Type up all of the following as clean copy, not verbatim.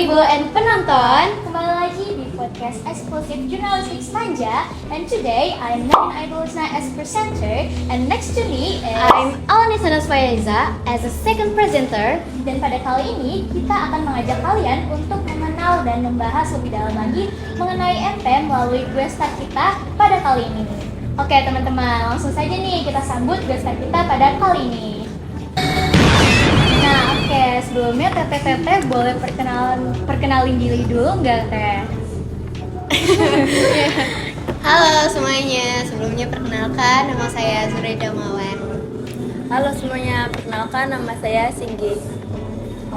Wibu and penonton, kembali lagi di podcast eksklusif Jurnalistik Semanja. And today, I'm Narin Aidulsna as presenter, and next to me is I'm Alanisana Swayeza as a second presenter. Dan pada kali ini, kita akan mengajak kalian untuk mengenal dan membahas lebih dalam lagi mengenai MP melalui guest star kita pada kali ini. Oke teman-teman, langsung saja nih kita sambut guest star kita pada kali ini. Nah, oke, sebelumnya Teteh boleh perkenalin diri dulu nggak, Teh? Halo semuanya, sebelumnya perkenalkan nama saya Zureda Mawan. Halo semuanya, perkenalkan nama saya Singgi.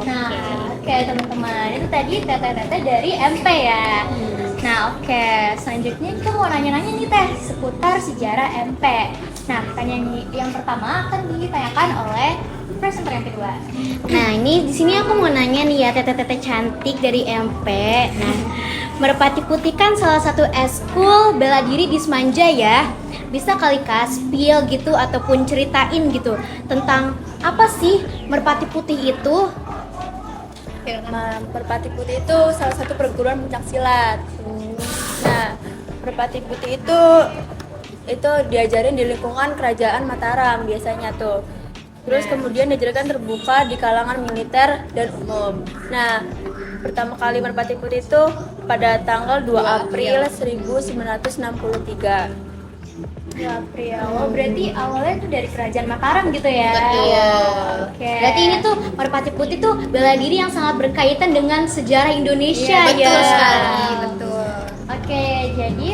Nah, oke teman-teman, itu tadi Teteh dari MP ya. Nah, oke, selanjutnya kita mau nanya-nanya nih Teh seputar sejarah MP. Nah, pertanyaan yang pertama akan ditanyakan oleh presenter yang kedua. Nah, ini di sini aku mau nanya nih ya, teteh-teteh cantik dari MP. Nah, Merpati Putih kan salah satu eskul bela diri di Semanja ya. Bisa kali Kak spill gitu ataupun ceritain gitu tentang apa sih Merpati Putih itu? Merpati Putih itu salah satu perguruan pencak silat. Nah, Merpati Putih itu diajarin di lingkungan kerajaan Mataram biasanya tuh. Terus kemudian diajarkan terbuka di kalangan militer dan umum. Nah, pertama kali Merpati Putih itu pada tanggal 2 April 1963. Ya, April. Oh, berarti awalnya itu dari kerajaan Mataram gitu ya? Betul. Oke. Berarti ini tuh Merpati Putih tuh bela diri yang sangat berkaitan dengan sejarah Indonesia ya. Betul sekali, betul. Oke, jadi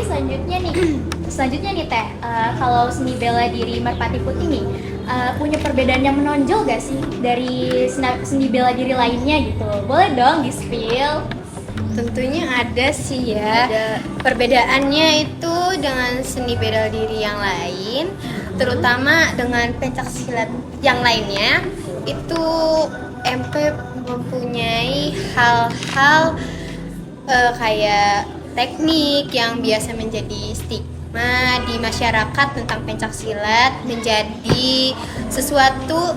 selanjutnya nih Teh, kalau seni bela diri Merpati Putih nih punya perbedaan yang menonjol gak sih dari seni bela diri lainnya gitu? Boleh dong di-spill. Tentunya ada sih ya. Perbedaannya itu dengan seni bela diri yang lain, terutama dengan pencak silat yang lainnya, itu MP mempunyai hal-hal kayak teknik yang biasa menjadi stigma di masyarakat tentang pencak silat menjadi sesuatu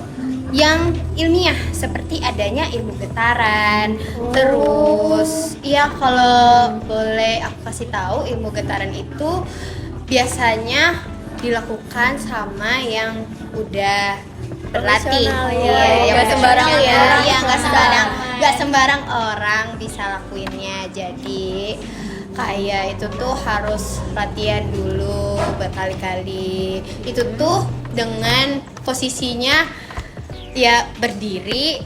yang ilmiah seperti adanya ilmu getaran. Terus ya kalau boleh aku kasih tahu, ilmu getaran itu biasanya dilakukan sama yang udah berlatih. Yang nggak sembarang ya. orang. Iya, nggak sembarang orang bisa lakuinnya. Jadi kayak itu tuh harus latihan dulu berkali-kali. Itu tuh dengan posisinya ya berdiri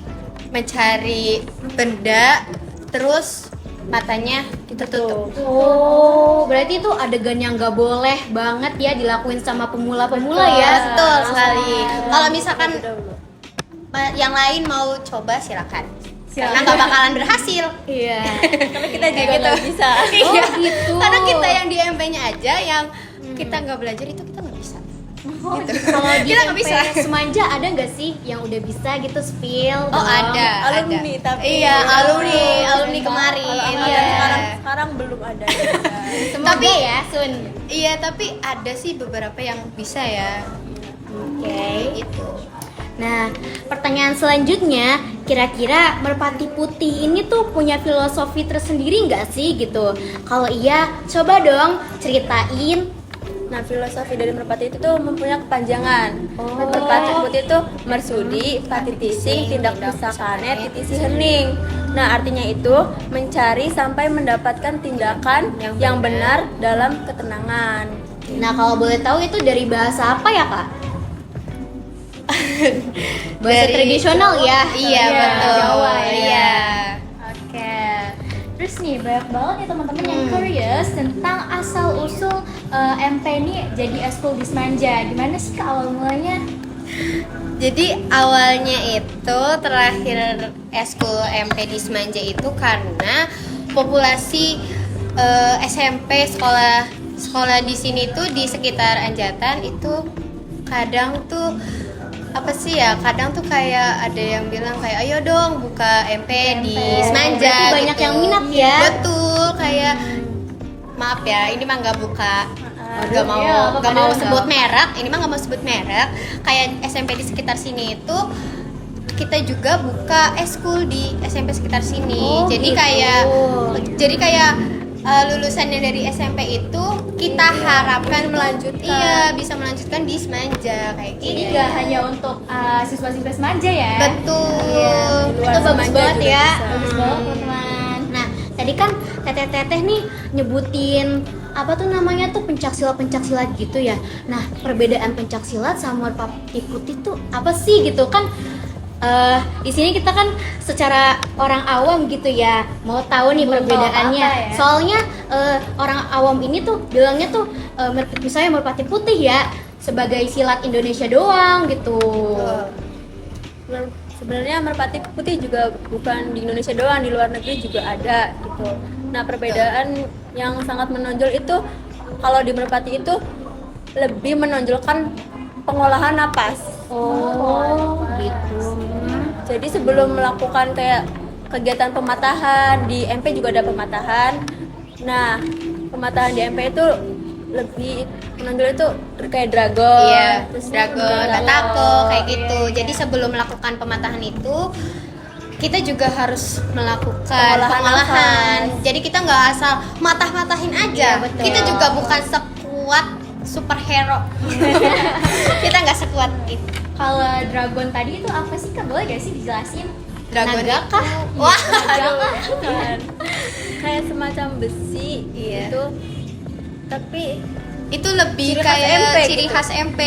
mencari benda, terus matanya ditutup. Oh, berarti itu adegan yang gak boleh banget ya dilakuin sama pemula-pemula ya? Betul sekali. Kalau misalkan yang lain mau coba silakan. Karena nggak bakalan berhasil. Iya. Karena kita juga nggak bisa. Iya. gitu. Karena kita yang di MP-nya aja yang kita nggak belajar itu kita nggak bisa. Oh, kalau di Kita nggak MP bisa. Semanja ada nggak sih yang udah bisa gitu spill? Oh, ada. Alumni tapi Iya, alumni kemarin. Iya. Iya. Sekarang belum ada. Semoga Tapi ya, Sun. Iya, tapi ada sih beberapa yang bisa ya. Oke. Itu. Nah, pertanyaan selanjutnya, kira-kira Merpati Putih ini tuh punya filosofi tersendiri nggak sih gitu? Kalau iya, coba dong ceritain. Nah, filosofi dari Merpati itu tuh mempunyai kepanjangan. Merpati Putih itu mersudi, patitising, tindak pusakane, titisi hening. Nah, artinya itu mencari sampai mendapatkan tindakan yang benar dalam ketenangan. Nah, kalau boleh tahu itu dari bahasa apa ya, Kak? Bahasa Dari tradisional ya? Iya, betul. Jawa ya. Iya. Oke. Terus nih banyak banget nih teman-teman yang curious tentang asal-usul MP ini jadi eskul di Semanja. Gimana sih Kak awal mulanya? Jadi awalnya itu terakhir eskul MP di Semanja itu karena populasi SMP sekolah di sini tuh di sekitar Anjatan itu kadang tuh apa sih ya, kadang tuh kayak ada yang bilang kayak ayo dong buka MP di Semanja. Berarti banyak gitu. yang minat ya? Betul, kayak maaf ya, ini mah nggak buka, nggak mau iya, nggak mau apa-apa sebut merek, ini mah nggak mau sebut merek. Kayak SMP di sekitar sini itu kita juga buka eskul di SMP sekitar sini. Oh, jadi gitu. kayak lulusannya dari SMP itu kita harapkan melanjutkan. Iya, bisa melanjutkan di Semanja kayak Jadi gitu. gak hanya untuk siswa-siswa Semanja ya. Betul. Iya, Di luar itu bagus Semanja banget juga ya. bisa. Bagus banget teman-teman. Nah, tadi kan teteh-teteh nih nyebutin apa tuh namanya tuh pencaksilat gitu ya. Nah, perbedaan pencaksilat sama merpati putih tuh apa sih gitu kan? Di sini kita kan secara orang awam gitu ya mau tahu nih Belum tahu perbedaannya. apa-apa ya. Soalnya orang awam ini tuh bilangnya tuh misalnya merpati putih ya sebagai silat Indonesia doang gitu. Sebenarnya merpati putih juga bukan di Indonesia doang, di luar negeri juga ada gitu. Nah, perbedaan yang sangat menonjol itu kalau di merpati itu lebih menonjolkan pengolahan napas. Oh, gitu. Jadi sebelum melakukan kayak kegiatan pematahan, di MP juga ada pematahan. Nah, pematahan di MP itu lebih menonjol itu kayak dragon, Iya, terus dragon, batako kayak gitu. Jadi sebelum melakukan pematahan itu kita juga harus melakukan pengolahan. Jadi kita nggak asal matah-matahin aja. Iya, betul. Kita juga bukan sekuat superhero. Kita nggak sekuat itu. Kalau dragon tadi itu apa sih Kak? Boleh gak sih dijelasin? Dragon Naga itu- kah? Wah, Naga kah? Bukan. Kayak semacam besi Iya. gitu. Tapi itu lebih Ciri khas kayak MP ciri gitu. khas MP.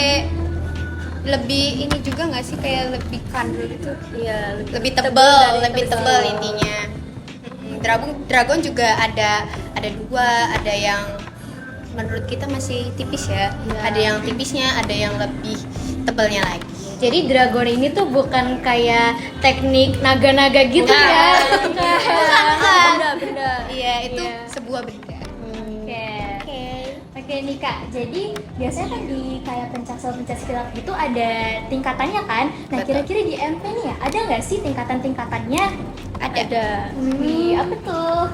Lebih ini juga nggak sih kayak lebih kandel gitu. ya Lebih tebal tebel, dari lebih tebal. tebel intinya. Dragon juga ada dua, ada yang menurut kita masih tipis ya. Iya. Ada yang tipisnya, ada yang lebih tebelnya lagi. Jadi dragon ini tuh bukan kayak teknik naga-naga gitu Bukan. ya? Benda. Iya, itu Iya. sebuah benda. Oke. Oke nih Kak, jadi biasanya kan di kayak pencaksilat gitu ada tingkatannya kan? Nah Betul. kira-kira di MP nih ya, ada nggak sih tingkatan-tingkatannya? Ada Apa tuh?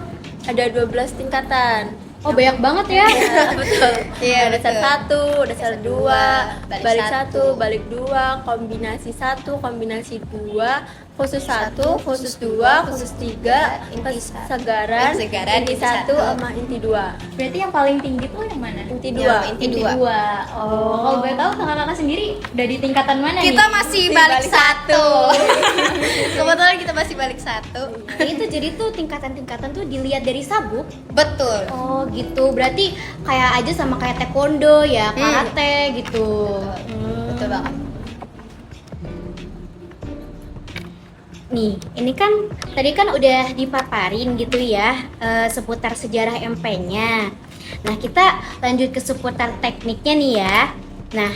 ada 12 tingkatan. Oh banyak banget ya? Betul. Iya, Ada dasar betul. 1, dasar 2, dua, balik balik 1, balik 2, kombinasi 1, kombinasi 2, khusus 1, khusus 2, khusus 3, inti segaran, segaran, inti inti 1 satu. sama inti 2. Berarti yang paling tinggi tuh yang mana? Inti Yang 2. inti dua. Oh, kalau boleh tahu kakak-kakak sendiri udah di tingkatan mana Kita nih? masih Masih balik balik satu. Kebetulan kita masih balik satu. Nah, itu jadi tuh tingkatan-tingkatan tuh dilihat dari sabuk. Betul. Oh gitu, berarti kayak aja sama kayak taekwondo ya, karate gitu. Betul banget. Nih, ini kan tadi kan udah dipaparin gitu ya seputar sejarah MP-nya. Nah, kita lanjut ke seputar tekniknya nih ya. Nah,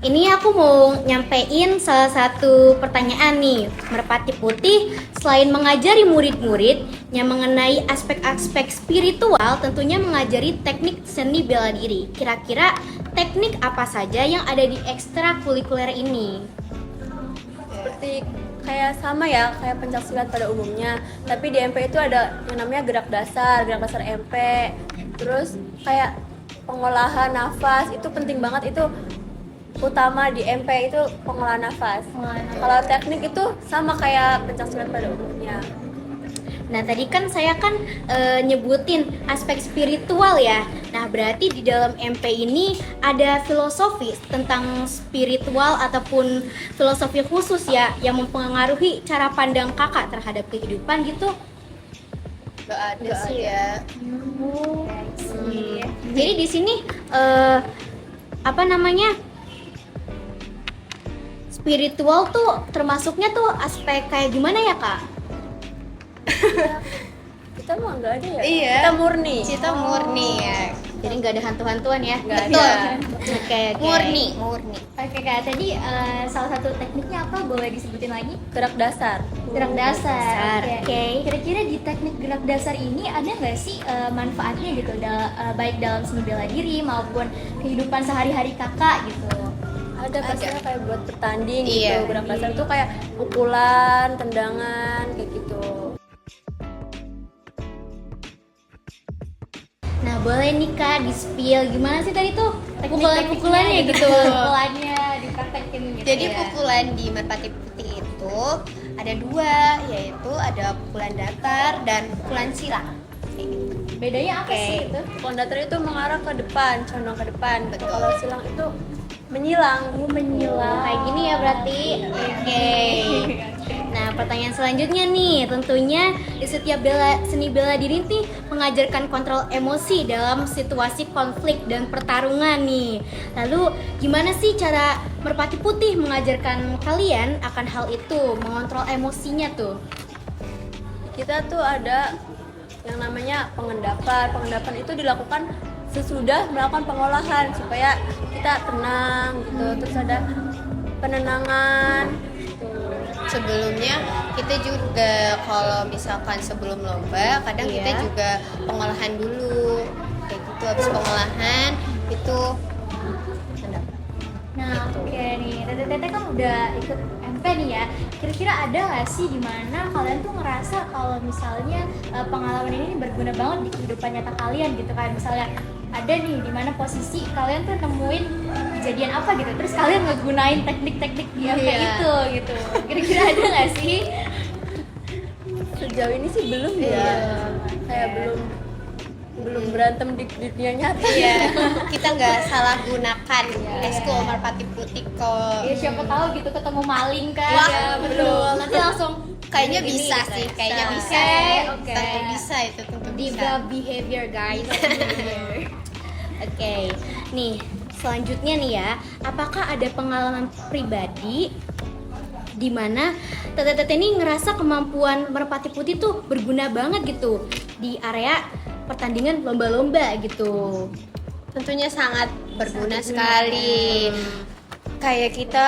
ini aku mau nyampein salah satu pertanyaan nih. Merpati Putih selain mengajari murid-muridnya mengenai aspek-aspek spiritual, tentunya mengajari teknik seni bela diri. Kira-kira teknik apa saja yang ada di ekstrakurikuler ini? Seperti kayak sama ya, kayak pencaksilat pada umumnya. Tapi di MP itu ada yang namanya gerak dasar MP. Terus kayak pengolahan nafas itu penting banget, itu utama di MP itu pengolahan nafas. Kalau teknik itu sama kayak pencaksilat pada umumnya. Nah tadi kan saya kan nyebutin aspek spiritual ya. Nah berarti di dalam MP ini ada filosofi tentang spiritual ataupun filosofi khusus ya yang mempengaruhi cara pandang kakak terhadap kehidupan gitu. Gak ada sih ya. Jadi di sini apa namanya, spiritual tuh termasuknya tuh aspek kayak gimana ya kak? Kita mah nggak ada ya. Iya. Kita murni. Kita murni ya. Jadi nggak ada hantu-hantuan ya? Nggak Betul. ada. Oke. Murni. Oke kak, tadi salah satu tekniknya apa, boleh disebutin lagi? Gerak dasar. Gerak dasar. Dasar. Oke. Kira-kira di teknik gerak dasar ini ada nggak sih manfaatnya gitu, baik dalam seni bela diri maupun kehidupan sehari-hari kakak gitu? Ada pastinya kayak buat bertanding Iya. gitu. Gerak dasar tuh kayak pukulan, tendangan kayak gitu. Nah boleh nih kak di spill gimana sih tadi tuh Pukulan-pukulannya gitu, pukulannya dipraktekin gitu. Jadi Iya. pukulan di Merpati Putih itu ada 2, yaitu ada pukulan datar dan pukulan silang. Kayak gitu. Bedanya apa Oke. sih itu? Pukulan datar itu mengarah ke depan, condong ke depan. Betul. Kalau silang itu menyilang. Menyilang. Kayak gini ya berarti. Oke. Nah, pertanyaan selanjutnya nih, tentunya di setiap seni bela diri nih mengajarkan kontrol emosi dalam situasi konflik dan pertarungan nih. Lalu, gimana sih cara Merpati Putih mengajarkan kalian akan hal itu, mengontrol emosinya tuh? Kita tuh ada yang namanya pengendapan. Pengendapan itu dilakukan sesudah melakukan pengolahan supaya kita tenang gitu. Terus ada penenangan gitu. Sebelumnya kita juga kalau misalkan sebelum lomba kadang Iya. kita juga pengolahan dulu kayak gitu. Habis pengolahan itu Nah, oke nih, Tete kan udah ikut MP nih ya. Kira-kira ada nggak sih di mana kalian tuh ngerasa kalau misalnya pengalaman ini berguna banget di kehidupan nyata kalian gitu kan? Misalnya ada nih di mana posisi kalian tuh nemuin kejadian apa gitu, terus kalian ngegunain teknik-teknik di MP Iya. itu gitu. Kira-kira ada nggak sih? Sejauh ini sih belum ya. Iya. Kayak belum berantem di dunia nyata. ya kita nggak salah gunakan eskul Merpati Putih kok. Ya siapa tahu gitu ketemu maling kan? Wah, Ya, betul. Nanti langsung Kayaknya ini, bisa gitu. sih, kayaknya Oke, bisa. oke. Tentu bisa itu, tentu bisa. Diva behavior guys. Oke, nih selanjutnya nih ya, apakah ada pengalaman pribadi di mana Tete ini ngerasa kemampuan Merpati Putih tuh berguna banget gitu di area pertandingan lomba-lomba gitu. Tentunya sangat berguna sekali. Kayak kita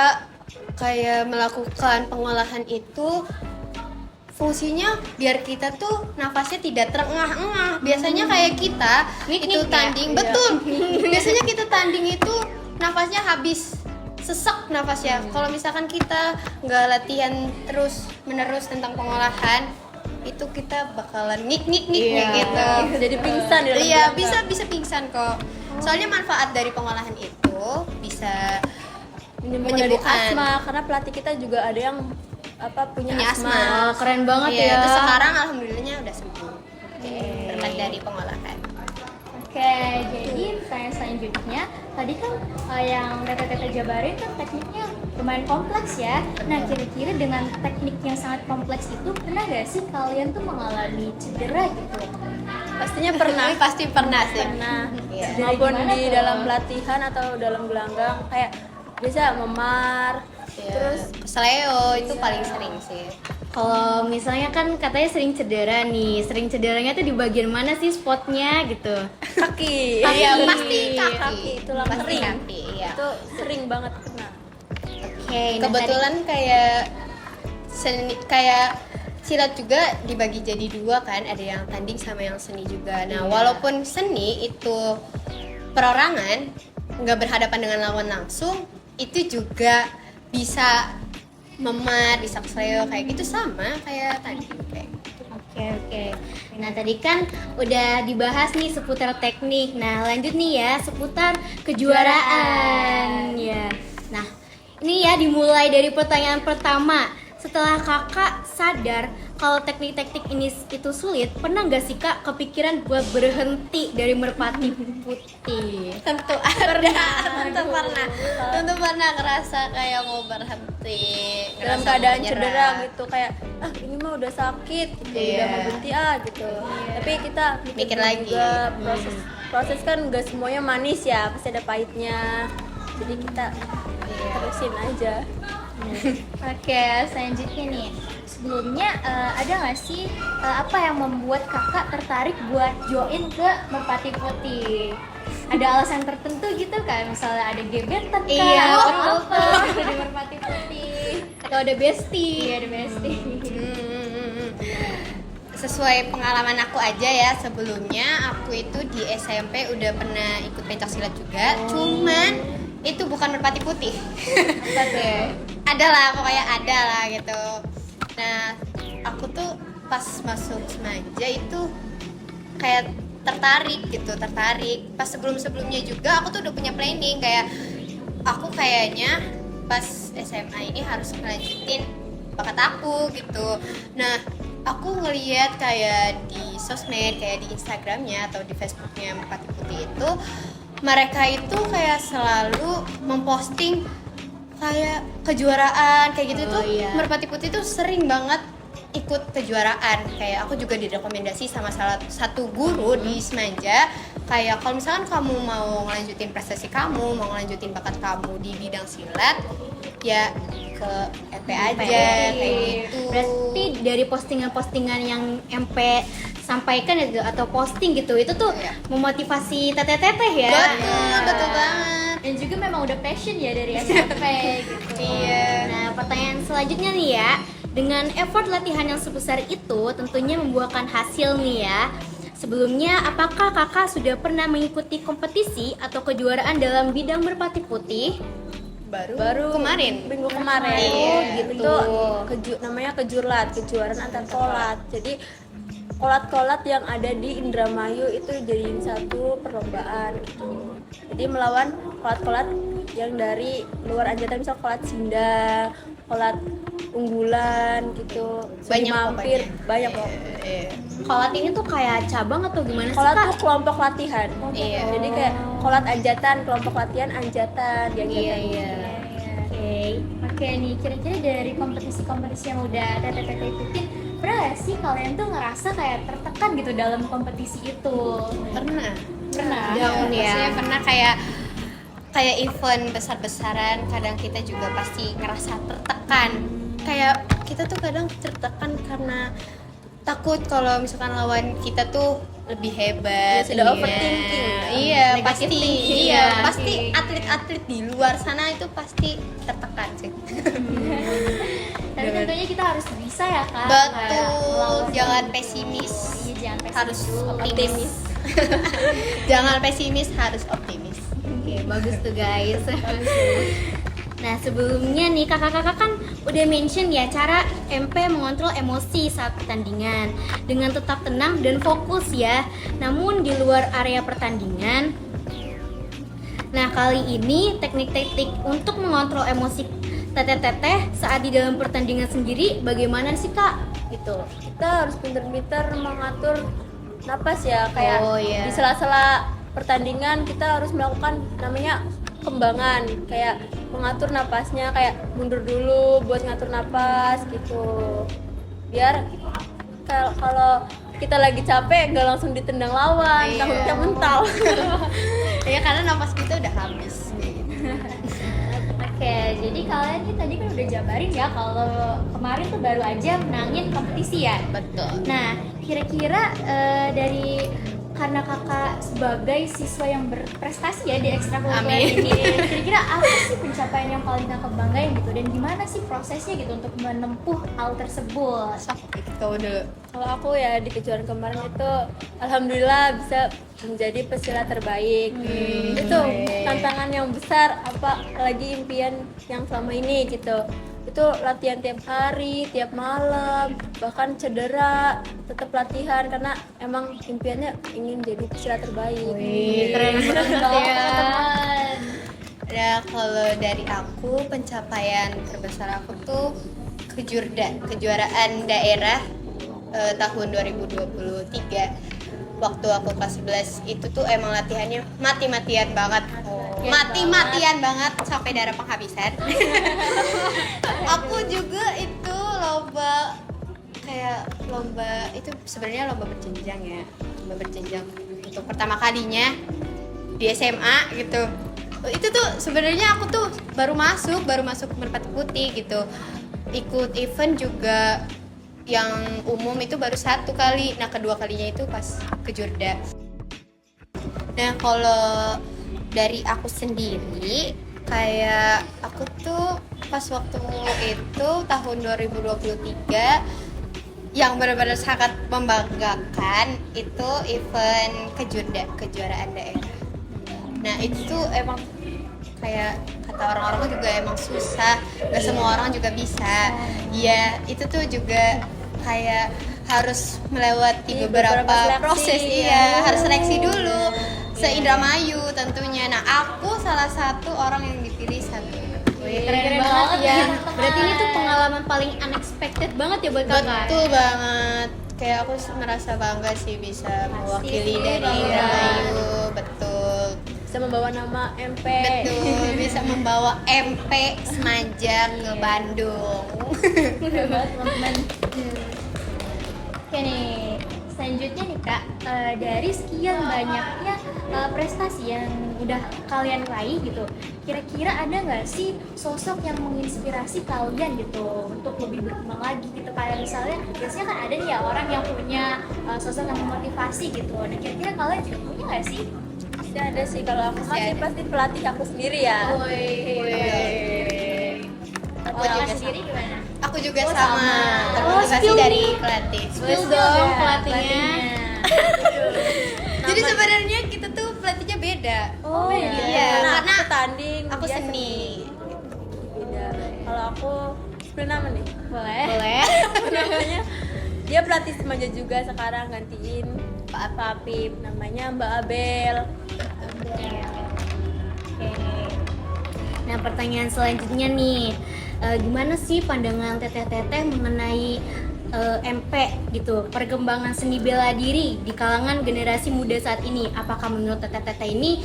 kayak melakukan pengolahan itu fungsinya biar kita tuh nafasnya tidak terengah-engah. Biasanya kayak kita itu tanding, Iya. betul. Biasanya kita tanding itu nafasnya habis sesek nafasnya. Kalau misalkan kita nggak latihan terus menerus tentang pengolahan, itu kita bakalan nik gitu. Jadi pingsan di dalam Iya, belakang. bisa pingsan kok. Soalnya manfaat dari pengolahan itu bisa Menyembuhkan dari menyembuhkan. asma, karena pelatih kita juga ada yang punya punya asma. asma. Oh, keren banget Iya, ya. terus sekarang alhamdulillahnya udah sembuh. Berkat dari pengolahan. Oke, jadi pertanyaan selanjutnya tadi kan yang Tete jabarin kan tekniknya lumayan kompleks ya. Nah, kira-kira dengan teknik yang sangat kompleks itu pernah gak sih kalian tuh mengalami cedera gitu? Pastinya pernah. Pasti pernah sih. Pernah. Iya. Maupun Gimana di tuh? dalam pelatihan atau dalam gelanggang kayak bisa memar. Terus kesleo itu paling sering sih. Kalau misalnya kan katanya sering cedera nih, sering cederanya tuh di bagian mana sih spotnya gitu? Kaki. Iya, pasti kaki. Kaki, tulang Pasti kering. kaki, iya. Itu sering banget kena. Oke, nah Kebetulan kayak silat juga dibagi jadi 2 kan, ada yang tanding sama yang seni juga. Nah, walaupun seni itu perorangan, nggak berhadapan dengan lawan langsung, itu juga bisa memar, bisa kesleo kayak gitu sama kayak tanding kayak gitu. Oke. Nah, tadi kan udah dibahas nih seputar teknik. Nah, lanjut nih ya seputar kejuaraan. Ya. Nah, ini ya dimulai dari pertanyaan pertama. Setelah kakak sadar kalau teknik-teknik ini itu sulit, pernah nggak sih kak kepikiran buat berhenti dari Merpati Putih? Tentu pernah ngerasa kayak mau berhenti Dalam ngerasa keadaan menyerah. cedera gitu kayak ini mah udah sakit gitu, Iya. udah mau berhenti gitu. Tapi kita Mikir dulu lagi. juga proses kan nggak semuanya manis ya, pasti ada pahitnya. Jadi kita terusin aja. Oke, selanjutnya nih. Sebelumnya ada nggak sih apa yang membuat kakak tertarik buat join ke Merpati Putih? Ada alasan tertentu gitu kan? Misalnya ada gebetan kah? Iya, Atau betul. apa gitu di Merpati Putih? Atau ada bestie? Iya, ada bestie. Sesuai pengalaman aku aja ya, sebelumnya aku itu di SMP udah pernah ikut pencak silat juga, cuman itu bukan Merpati Putih. Apa tuh? Pokoknya ada lah gitu. Nah, aku tuh pas masuk Semanja itu kayak tertarik. Pas sebelumnya juga aku tuh udah punya planning kayak aku kayaknya pas SMA ini harus ngelanjutin bakat aku gitu. Nah, aku ngeliat kayak di sosmed, kayak di Instagramnya atau di Facebooknya Merpati Putih itu, mereka itu kayak selalu memposting kayak kejuaraan kayak gitu tuh. Merpati Putih tuh sering banget ikut kejuaraan. Kayak aku juga direkomendasi sama salah satu guru di Semanja, kayak kalau misalkan kamu mau ngelanjutin prestasi kamu, mau ngelanjutin bakat kamu di bidang silat, ya ke MP aja kayak gitu. Berarti dari postingan-postingan yang MP sampaikan gitu atau posting gitu, itu tuh memotivasi teteh-teteh ya. Betul banget. Dan juga memang udah passion ya dari SMP gitu. Iya. Nah, pertanyaan selanjutnya nih ya, dengan effort latihan yang sebesar itu tentunya membuahkan hasil nih ya. Sebelumnya, apakah kakak sudah pernah mengikuti kompetisi atau kejuaraan dalam bidang merpati putih? Baru kemarin. Minggu kemarin. Oh, gitu. Itu namanya kejurlat, kejuaraan antar kolat. Jadi kolat-kolat yang ada di Indramayu itu jadiin satu perlombaan gitu. Jadi melawan kolat-kolat yang dari luar Anjatan, misal kolat Sindang, kolat Unggulan gitu. Banyak mampir, pokoknya. banyak kok. Kolat ini tuh kayak cabang atau gimana sih Kolat kak? tuh kelompok latihan. Iya. Jadi kayak kolat Anjatan, kelompok latihan Anjatan, di Anjatan. Oke nih, kira-kira dari kompetisi-kompetisi yang udah teteh-teteh ikutin, pernah gak sih kalian tuh ngerasa kayak tertekan gitu dalam kompetisi itu? Pernah. Down ya. Maksudnya pernah kayak event besar-besaran, kadang kita juga pasti ngerasa tertekan. Kayak kita tuh kadang tertekan karena takut kalau misalkan lawan kita tuh lebih hebat. Sudah overthinking. Iya, Negative pasti. thinking. Iya, pasti atlet-atlet di luar sana itu pasti tertekan sih. Dan tentunya kita harus bisa ya kak. Betul. kayak melawan- Jangan pesimis. Iya, jangan pesimis Harus dulu. optimis. Jangan pesimis, harus optimis. Oke, bagus tuh guys. Nah, sebelumnya nih kakak-kakak kan udah mention ya cara MP mengontrol emosi saat pertandingan dengan tetap tenang dan fokus ya. Namun di luar area pertandingan, nah kali ini teknik-teknik untuk mengontrol emosi teteh-teteh saat di dalam pertandingan sendiri bagaimana sih kak? Gitu. Kita harus pinter-pinter mengatur napas ya, kayak Oh, iya. di sela-sela pertandingan kita harus melakukan namanya kembangan, kayak mengatur napasnya, kayak mundur dulu buat ngatur napas gitu, biar kalau kita lagi capek nggak langsung ditendang lawan, Iya. takutnya mental. Ya karena napas kita udah habis. Oke, jadi kalian nih tadi kan udah jabarin ya kalau kemarin tuh baru aja menangin kompetisi ya. Betul. Nah, kira-kira dari karena kakak sebagai siswa yang berprestasi ya di ekstrakurikuler Amin. ini, kira-kira apa sih pencapaian yang paling kakak banggain gitu, dan gimana sih prosesnya gitu untuk menempuh hal tersebut? Kau dulu. Kalau aku ya di kejuaraan kemarin itu alhamdulillah bisa menjadi pesilat terbaik. Itu tantangan yang besar, apalagi impian yang selama ini gitu. Itu latihan tiap hari, tiap malam, bahkan cedera tetap latihan karena emang impiannya ingin jadi pesilat terbaik. Keren banget ya. Ya kalau dari aku pencapaian terbesar aku tuh kejuaraan daerah tahun 2023. Waktu aku kelas 11 itu tuh emang latihannya mati-matian banget. Mati-matian banget sampai darah penghabisan. Aku juga itu lomba itu sebenarnya lomba berjenjang ya. Lomba berjenjang untuk pertama kalinya di SMA gitu. Itu tuh sebenarnya aku tuh baru masuk Merpati Putih gitu. Ikut event juga yang umum itu baru satu kali. Nah kedua kalinya itu pas ke Jurda. Nah kalau dari aku sendiri, kayak aku tuh pas waktu itu tahun 2023 yang benar-benar sangat membanggakan itu event ke Jurda, kejuaraan daerah. Nah itu tuh emang kayak kata orang-orang juga emang susah, gak semua orang juga bisa. Iya, itu tuh juga kayak harus melewati beberapa seleksi, proses, iya, harus seleksi dulu se Indramayu tentunya. Nah, aku salah satu orang yang dipilih satu. Wih, keren banget ya. Berarti ini tuh pengalaman paling unexpected banget ya buat kakak. Betul banget. Kayak aku merasa bangga sih bisa mewakili sih, dari bangga. Indramayu. Betul. Bisa membawa nama MP. Betul, bisa membawa MP Semanjang ke Bandung. Keren banget teman-teman. Oke nih, selanjutnya nih kak, dari sekian banyaknya prestasi yang udah kalian raih gitu, kira-kira ada nggak sih sosok yang menginspirasi kalian gitu untuk lebih berkembang lagi gitu? Kayak misalnya, biasanya kan ada nih ya orang yang punya sosok yang memotivasi gitu. Nah kira-kira kalian juga punya nggak sih? Ada sih, kalau aku Masih masih ada. pasti pelatih aku sendiri ya. Aku Kalau juga kakak sendiri gimana? Aku juga Oh, sama. sama. Termotivasi spill dari nih. pelatih. Spill dong pelatihnya. Jadi sebenarnya kita tuh pelatihnya beda. Oh Iya. Iya, Nah, karena aku tanding, aku dia seni. Beda. Kalau aku sebelum nama nih. Boleh. Boleh. Namanya dia pelatih Semanjang juga, sekarang gantiin Pak Apip, namanya Mbak Abel. Oke. Nah pertanyaan selanjutnya nih, gimana sih pandangan teteh-teteh mengenai MP gitu, perkembangan seni bela diri di kalangan generasi muda saat ini? Apakah menurut teteh-teteh ini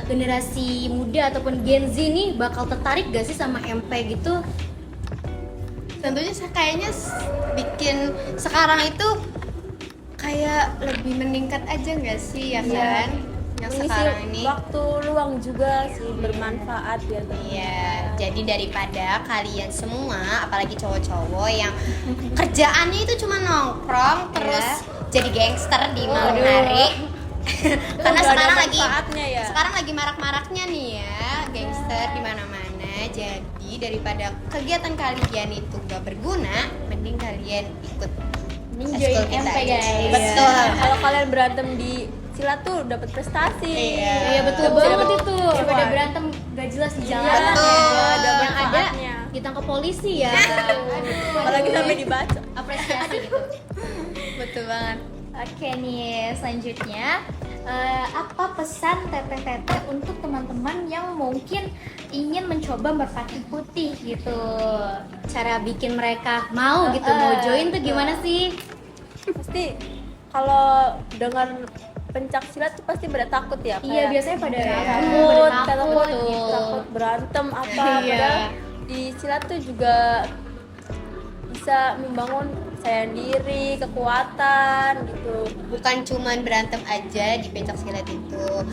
generasi muda ataupun Gen Z nih bakal tertarik gak sih sama MP gitu? Tentunya kayaknya bikin sekarang itu kayak lebih meningkat aja nggak sih ya kan? Yang Mengisi sekarang ini. waktu luang juga sih, bermanfaat biar Iya, jadi daripada kalian semua, apalagi cowok-cowok yang kerjaannya itu cuma nongkrong terus jadi gangster di malam Waduh. hari. Karena Udah ada sekarang lagi manfaatnya ya. sekarang lagi marak-maraknya nih ya, gangster di mana-mana. Jadi daripada kegiatan kalian itu gak berguna, mending kalian ikut Join eskul kita MP, aja. guys. Betul. Kalau kalian berantem di silat tuh dapat prestasi. Iya. Iya betul Dapat banget itu. Daripada reward. berantem gak jelas di jalan. Betul. Ada Yang ada manfaatnya. ditangkap polisi ya. Apalagi sampai dibaca. Apresiasi gitu. Betul banget. Oke nih, selanjutnya apa pesan teteh-teteh untuk teman-teman yang mungkin ingin mencoba merpati putih gitu? Cara bikin mereka mau gitu, mau join tuh gimana sih? Pasti kalau dengar pencak silat tuh pasti pada takut ya. Iya, biasanya pada takut, takut. takut berantem apa. Iya. Padahal di silat tuh juga bisa membangun saya diri, kekuatan gitu. Bukan cuman berantem aja di pencak silat itu.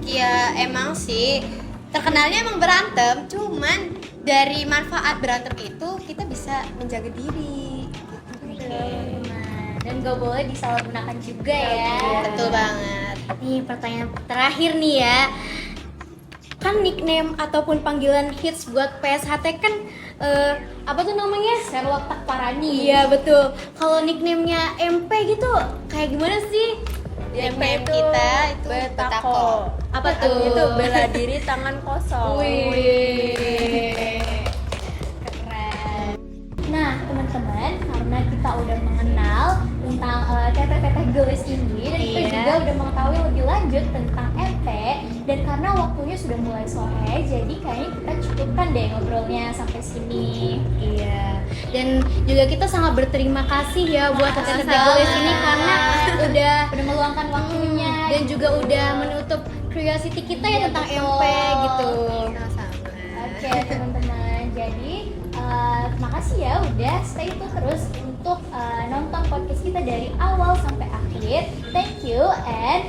Ya emang sih terkenalnya emang berantem, cuman dari manfaat berantem itu kita bisa menjaga diri. Nah, dan gak boleh disalahgunakan juga ya. Betul banget. Nih pertanyaan terakhir nih ya. Kan nickname ataupun panggilan hits buat PSHT kan apa tuh namanya? Sherlock Takparani. Iya betul. Kalau nickname-nya MP gitu kayak gimana sih? Di MP Nickname itu kita itu Betako. Betako. Apa tuh? Itu bela diri tangan kosong. Keren. Nah teman-teman, karena kita udah mengenal tentang teteh-teteh gelis ini dan kita juga udah mengetahui lebih lanjut tentang MP, dan karena waktunya sudah mulai sore, jadi kayaknya kita cukupkan deh ngobrolnya sampai sini. Iya. Dan juga kita sangat berterima kasih ya buat teteh-teteh gelis ini karena udah meluangkan waktunya dan juga udah menutup curiosity kita ya tentang MP gitu. Sama-sama. Oke teman-teman, jadi terima kasih ya udah stay tune terus untuk nonton podcast kita dari awal sampai akhir. Thank you and